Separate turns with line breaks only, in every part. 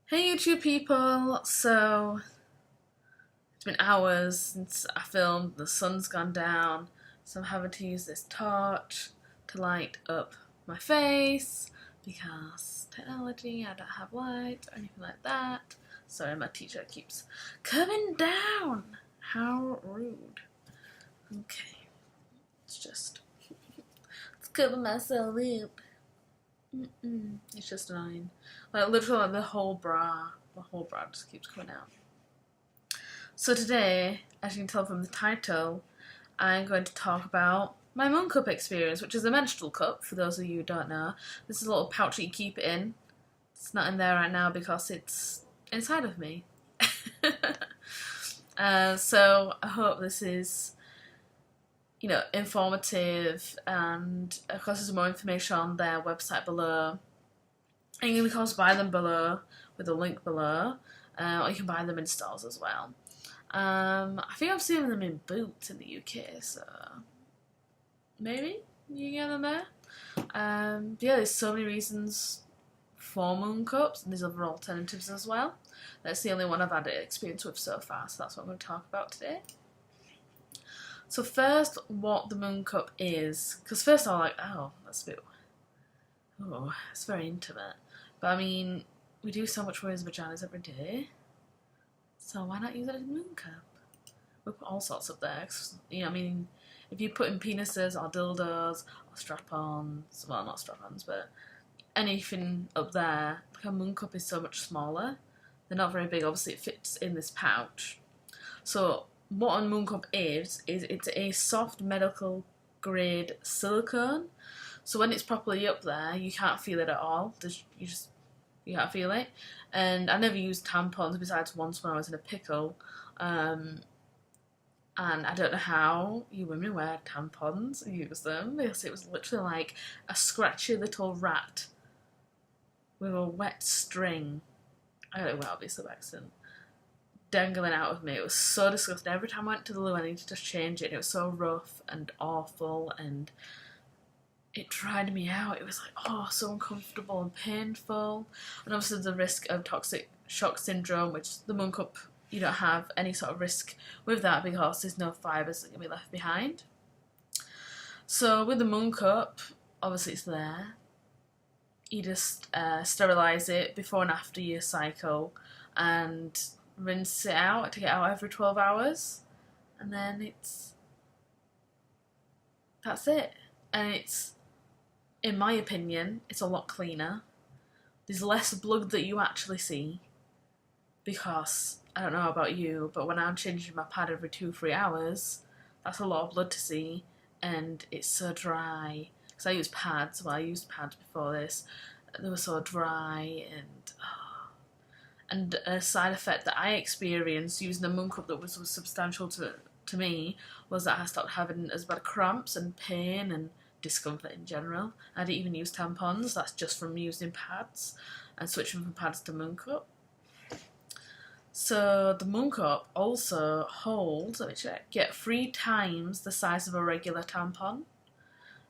Hey YouTube people, so it's been hours since I filmed, the sun's gone down, so I'm having to use this torch to light up my face because technology, I don't have light or anything like that. Sorry, my teacher keeps coming down. How rude. Okay, let's cover myself up. It's just annoying. Like literally like the whole bra just keeps coming out. So today, as you can tell from the title, I'm going to talk about my Mooncup experience, which is a menstrual cup, for those of you who don't know. This is a little pouch that you keep it in. It's not in there right now because it's inside of me. So I hope this is, informative, and of course there's more information on their website below. And you can of course buy them below with a link below, or you can buy them in stores as well. I think I've seen them in Boots in the UK, so maybe you can get them there. Yeah, there's so many reasons for Mooncups, and there's other alternatives as well. That's the only one I've had experience with so far, so that's what I'm going to talk about today. So first, what the Mooncup is, because first I'm like, oh, that's a bit, it's very intimate. But I mean, we do so much with his vaginas every day, so why not use it as a Mooncup? We put all sorts up there. I mean, if you put in penises or dildos or strap-ons, well, not strap-ons, but anything up there, like a Mooncup is so much smaller. They're not very big. Obviously, it fits in this pouch. So what a Mooncup is it's a soft medical grade silicone. So when it's properly up there, you can't feel it at all. You can't feel it. And I never used tampons besides once when I was in a pickle. And I don't know how you women wear tampons and use them, because it was literally like a scratchy little rat with a wet string. I got it wet obviously by accident, dangling out of me. It was so disgusting. Every time I went to the loo I needed to just change it, and it was so rough and awful, and it dried me out. It was like, so uncomfortable and painful. And obviously the risk of toxic shock syndrome, which the Mooncup, you don't have any sort of risk with that because there's no fibres that can be left behind. So with the Mooncup, obviously it's there. You just sterilise it before and after your cycle and rinse it out to get out every 12 hours. And then that's it. And in my opinion, it's a lot cleaner. There's less blood that you actually see, because I don't know about you, but when I'm changing my pad every 2-3 hours, that's a lot of blood to see, and it's so dry. Because I used pads before this, they were so dry, and a side effect that I experienced using a Mooncup that was substantial to me was that I stopped having as bad cramps and pain and discomfort in general. I didn't even use tampons. That's just from using pads and switching from pads to Mooncup. So the Mooncup also holds, let me check, 3 times the size of a regular tampon.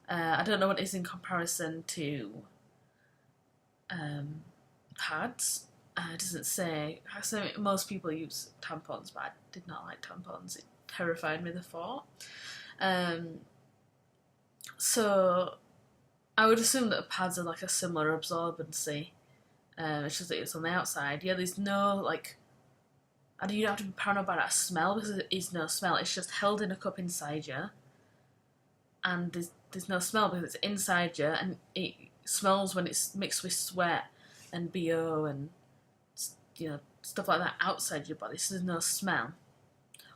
I don't know what it is in comparison to pads. It doesn't say. So most people use tampons, but I did not like tampons. It terrified me, the thought. So I would assume that pads are like a similar absorbency. It's just that it's on the outside. Yeah, there's no you don't have to be paranoid about a smell, because there is no smell. It's just held in a cup inside you, and there's no smell because it's inside you, and it smells when it's mixed with sweat and BO and stuff like that outside your body. So there's no smell.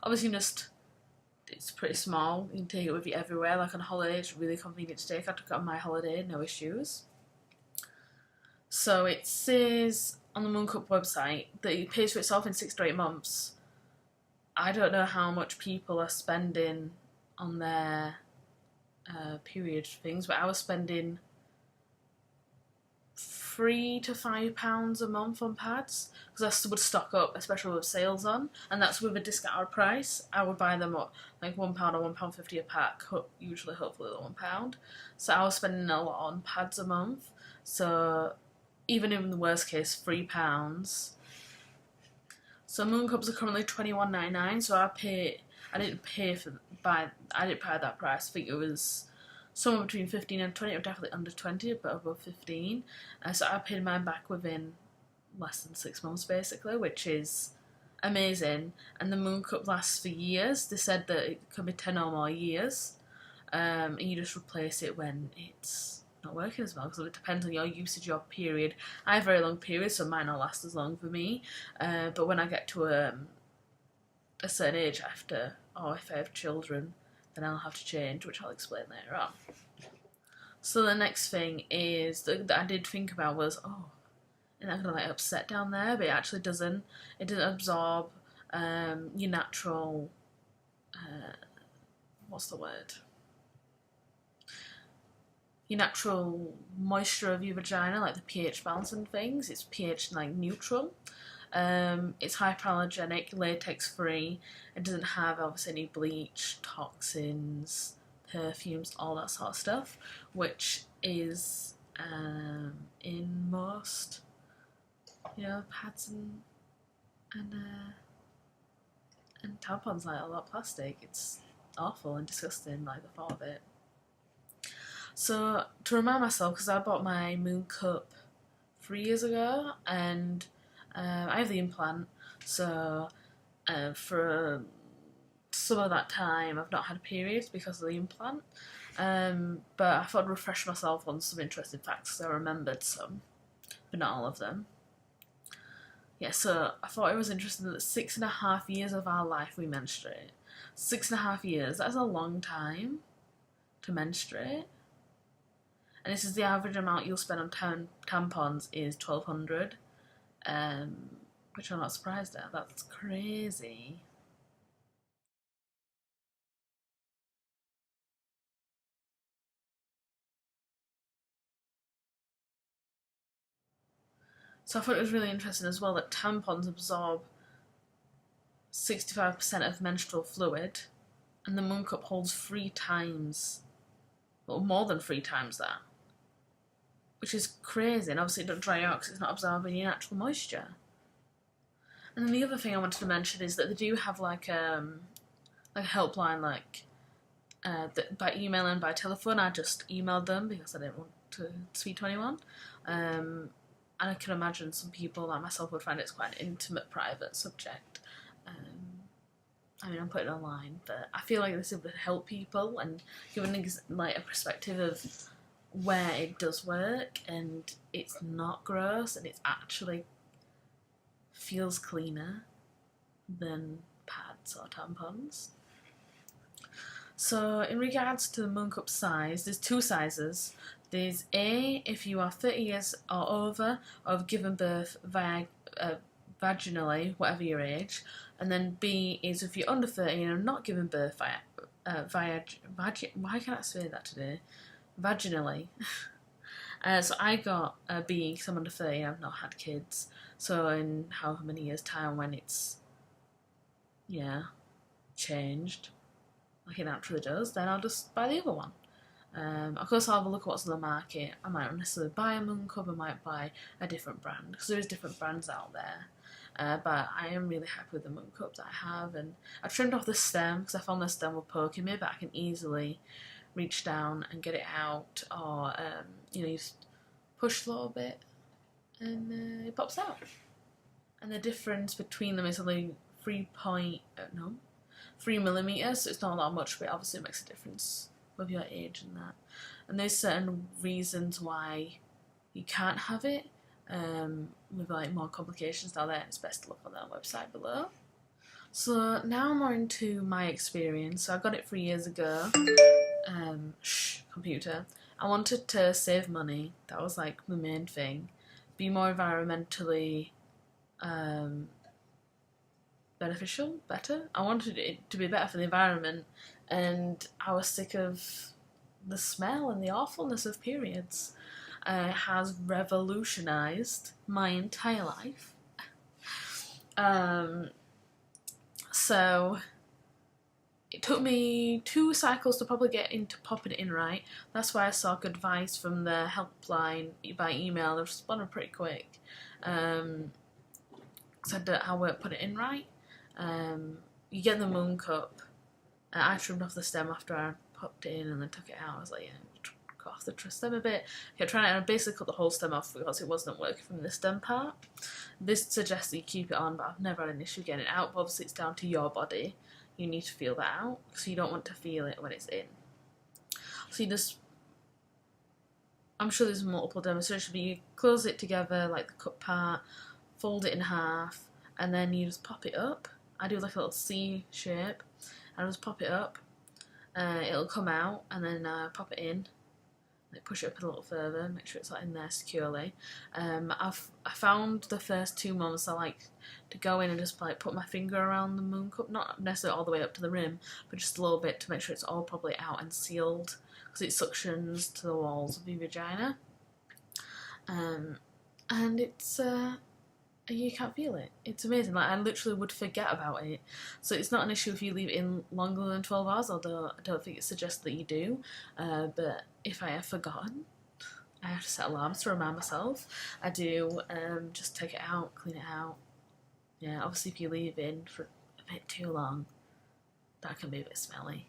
Obviously, it's pretty small. You can take it with you everywhere, like on holiday. It's really convenient to take. I took it on my holiday, no issues. So it says on the Mooncup website that it pays for itself in 6 to 8 months. I don't know how much people are spending on their period things, but I was spending £3 to £5 a month on pads, because I would stock up, especially with sales on, and that's with a discounted price. I would buy them at like £1 or £1.50 a pack, usually hopefully £1. So I was spending a lot on pads a month. So even in the worst case, £3. So Mooncups are currently $21.99. So I didn't pay that price. I think it was somewhere between 15 and 20, or definitely under 20, but above 15. So I paid mine back within less than 6 months, basically, which is amazing. And the Mooncup lasts for years. They said that it could be 10 or more years. And you just replace it when it's not working as well, because it depends on your usage, your period. I have very long periods, so it might not last as long for me. But when I get to a certain age, after, or if I have children, then I'll have to change, which I'll explain later on. So the next thing is that I did think about was, isn't that gonna like upset down there? But it actually doesn't. It doesn't absorb your natural. What's the word? Your natural moisture of your vagina, like the pH balance and things. It's pH like neutral. It's hypoallergenic, latex free. It doesn't have obviously any bleach, toxins, perfumes, all that sort of stuff, which is in most, pads and tampons, like all that plastic. It's awful and disgusting, like the thought of it. So to remind myself, because I bought my Mooncup 3 years ago, and I have the implant, so for some of that time I've not had periods because of the implant, but I thought I'd refresh myself on some interesting facts because I remembered some, but not all of them. Yeah, so I thought it was interesting that 6.5 years of our life we menstruate. 6.5 years, that's a long time to menstruate. And this is the average amount you'll spend on tampons is $1,200, which I'm not surprised at. That's crazy. So I thought it was really interesting as well that tampons absorb 65% of menstrual fluid, and the Mooncup holds 3 times, well, more than 3 times that, which is crazy. And obviously it doesn't dry out because it's not absorbing your natural moisture. And then the other thing I wanted to mention is that they do have like a helpline, like by email and by telephone. I just emailed them because I didn't want to speak to anyone. And I can imagine some people like myself would find it's quite an intimate, private subject. I'm putting it online, but I feel like this would help people and give a perspective of where it does work, and it's not gross, and it actually feels cleaner than pads or tampons. So in regards to the Mooncup size, there's 2 sizes. There's A, if you are 30 years or over, or have given birth vaginally, whatever your age. And then B is if you're under 30 and are not giving birth why can't I say that today? Vaginally. So I got a B because I'm under 30 and I've not had kids. So in however many years' time when it's, changed, like it naturally does, then I'll just buy the other one. Of course, I'll have a look at what's on the market. I might not necessarily buy a Mooncup, I might buy a different brand, because there is different brands out there. But I am really happy with the Mooncup that I have, and I trimmed off the stem because I found the stem was poking me, but I can easily reach down and get it out, or you just push a little bit and it pops out. And the difference between them is only 3 millimeters, so it's not that much, but obviously it makes a difference with your age and that. And there's certain reasons why you can't have it, with like more complications down there, and it's best to look on their website below. So now more into my experience. So I got it 3 years ago. Computer. I wanted to save money. That was like the main thing. Be more environmentally better. I wanted it to be better for the environment, and I was sick of the smell and the awfulness of periods. It has revolutionised my entire life. So it took me 2 cycles to probably get into popping it in right. That's why I sought advice from the helpline by email. They responded pretty quick. Said that I won't put it in right. You get the Mooncup. I trimmed off the stem after I popped it in and then took it out. I was like, yeah, cut off the stem a bit. I kept trying to, and I basically cut the whole stem off because it wasn't working from the stem part. This suggests that you keep it on, but I've never had an issue getting it out. But obviously, it's down to your body. You need to feel that out, so you don't want to feel it when it's in. So you just, I'm sure there's multiple demonstrations, but you close it together like the cup part, fold it in half, and then you just pop it up. I do like a little C shape. I just pop it up. It'll come out, and then pop it in. Like push it up a little further, make sure it's like in there securely. I found the first 2 months I like to go in and just like put my finger around the Mooncup, not necessarily all the way up to the rim, but just a little bit to make sure it's all properly out and sealed, because it suctions to the walls of your vagina. And it's you can't feel it. It's amazing. Like, I literally would forget about it. So it's not an issue if you leave it in longer than 12 hours, although I don't think it suggests that you do. But if I have forgotten, I have to set alarms to remind myself. I do just take it out, clean it out. Yeah, obviously if you leave it in for a bit too long, that can be a bit smelly.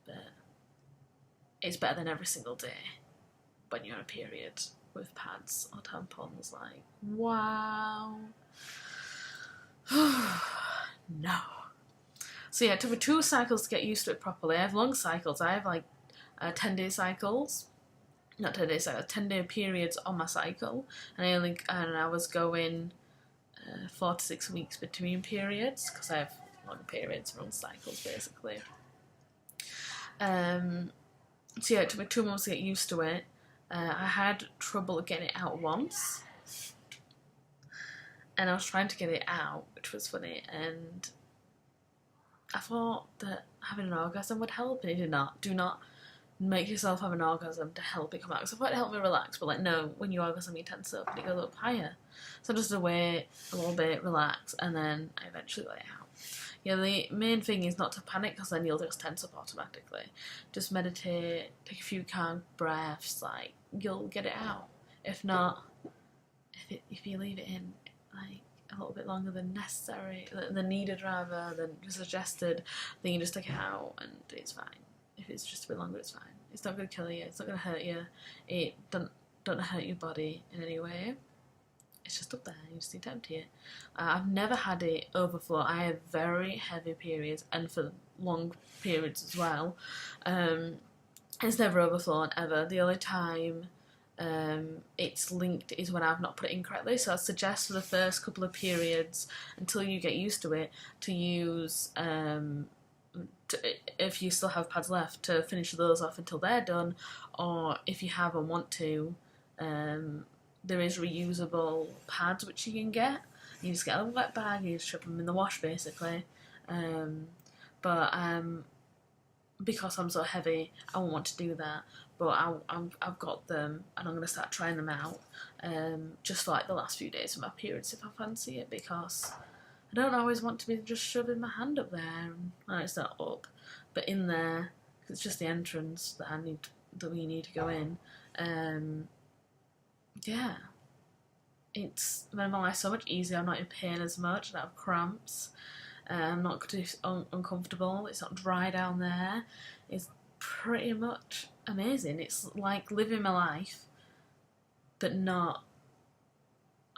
But it's better than every single day when you're on a period with pads or tampons. Like, wow. No. So yeah, it took me 2 cycles to get used to it properly. I have long cycles. I have like 10-day cycles. Not 10-day cycles, 10-day periods on my cycle. And I was going 4 to 6 weeks between periods, because I have long periods, long cycles basically. So yeah, it took me 2 months to get used to it. I had trouble getting it out once, and I was trying to get it out, which was funny, and I thought that having an orgasm would help, and it did not. Do not make yourself have an orgasm to help it come out, because I thought it helped me relax, but like, no, when you orgasm you tense up and it goes up higher. So I just had to wait a little bit, relax, and then I eventually let it out. Yeah, the main thing is not to panic, because then you'll just tense up automatically. Just meditate, take a few calm breaths, like, you'll get it out. If not, if you leave it in like a little bit longer than necessary, than needed rather, than suggested, then you just take it out and it's fine. If it's just a bit longer, it's fine. It's not going to kill you, it's not going to hurt you, it don't hurt your body in any way. It's just up there, you just need to empty it. I've never had it overflow. I have very heavy periods, and for long periods as well. It's never overflown ever. The only time it's linked is when I've not put it in correctly. So I suggest for the first couple of periods, until you get used to it, to use, if you still have pads left, to finish those off until they're done, or if you have and want to, there is reusable pads which you can get. You just get a wet bag, you just chuck them in the wash basically. Because I'm so heavy, I won't want to do that. But I've got them, and I'm going to start trying them out just for like the last few days of my periods if I fancy it, because I don't always want to be just shoving my hand up there. Well, it's not up, but in there, because it's just the entrance that we need to go in. Yeah, it's made my life so much easier. I'm not in pain as much, I don't have cramps. I'm not too uncomfortable. It's not dry down there. It's pretty much amazing. It's like living my life, but not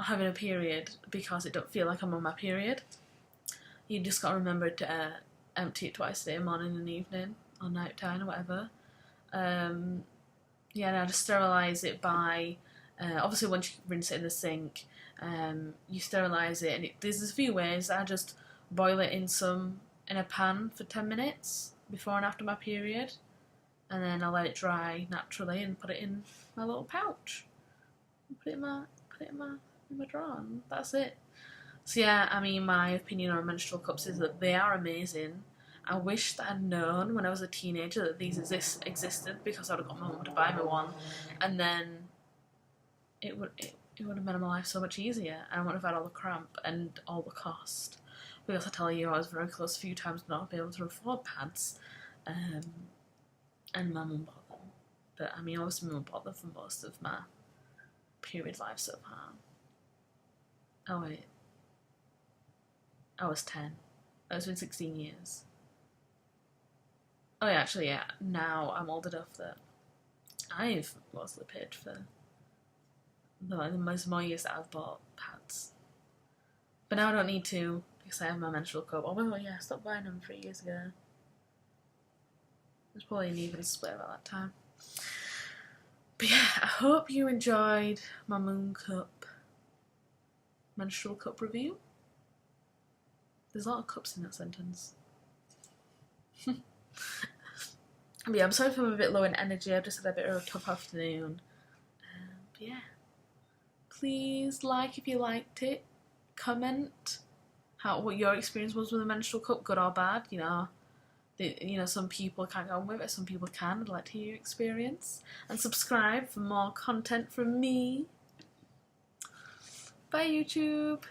having a period, because it don't feel like I'm on my period. You just got to remember to empty it twice a day, morning and evening, or night time, or whatever. Yeah, and I just sterilise it by, obviously once you rinse it in the sink, you sterilise it, and there's a few ways. I just boil it in a pan for 10 minutes before and after my period, and then I let it dry naturally and put it in my little pouch. Put it in my drawer, and that's it. So yeah, I mean, my opinion on menstrual cups is that they are amazing. I wish that I'd known when I was a teenager that these existed, because I'd have got my mum to buy me one, and then it would have made my life so much easier, and I wouldn't have had all the cramp and all the cost. because I tell you I was very close a few times not being able to afford pads, and my mum bought them. But I mean, obviously, my mum bought them for most of my period life so far. Oh wait, I was 10. It's been 16 years. Oh yeah, actually, yeah. Now I'm old enough that I've mostly paid for the most more years that I've bought pads. But now I don't need to because I have my menstrual cup. Oh well, yeah, I stopped buying them 3 years ago. It was probably an even split about that time. But yeah, I hope you enjoyed my Mooncup menstrual cup review. There's a lot of cups in that sentence. But yeah, I'm sorry if I'm a bit low in energy. I've just had a bit of a tough afternoon. But yeah, please like if you liked it. Comment what your experience was with a menstrual cup, good or bad. You know, some people can't go on with it, some people can. I'd like to hear your experience. And subscribe for more content from me. Bye, YouTube.